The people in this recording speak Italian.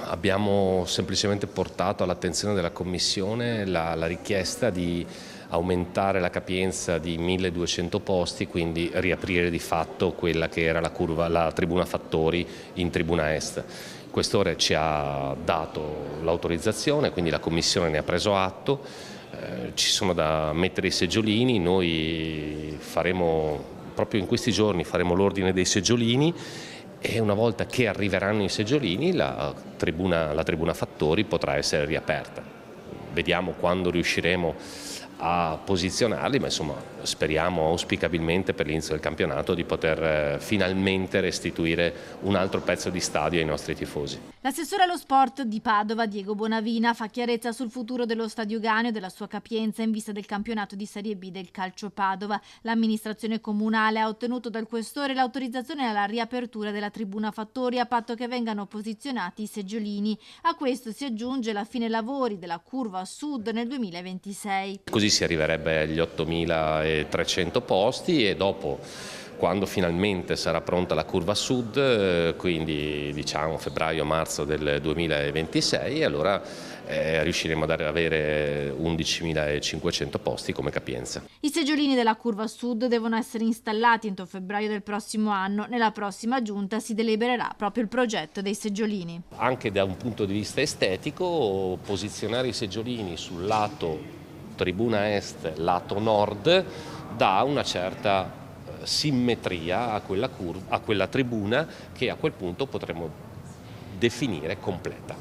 abbiamo semplicemente portato all'attenzione della Commissione la richiesta di aumentare la capienza di 1200 posti, quindi riaprire di fatto quella che era la tribuna Fattori in tribuna est. Il Questore ci ha dato l'autorizzazione, quindi la Commissione ne ha preso atto, ci sono da mettere i seggiolini, noi proprio in questi giorni faremo l'ordine dei seggiolini e una volta che arriveranno i seggiolini la tribuna Fattori potrà essere riaperta. Vediamo quando riusciremo a posizionarli, ma insomma speriamo auspicabilmente per l'inizio del campionato di poter finalmente restituire un altro pezzo di stadio ai nostri tifosi. L'assessore allo sport di Padova, Diego Bonavina, fa chiarezza sul futuro dello Stadio Ganeo e della sua capienza in vista del campionato di Serie B del Calcio Padova. L'amministrazione comunale ha ottenuto dal Questore l'autorizzazione alla riapertura della tribuna Fattori a patto che vengano posizionati i seggiolini. A questo si aggiunge la fine lavori della curva sud nel 2026. Così si arriverebbe agli 8.300 posti e dopo, quando finalmente sarà pronta la curva sud, quindi diciamo febbraio-marzo del 2026, allora riusciremo ad avere 11.500 posti come capienza. I seggiolini della curva sud devono essere installati entro febbraio del prossimo anno. Nella prossima giunta si delibererà proprio il progetto dei seggiolini. Anche da un punto di vista estetico, posizionare i seggiolini sul lato tribuna est, lato nord, dà una certa simmetria a quella tribuna che a quel punto potremo definire completa.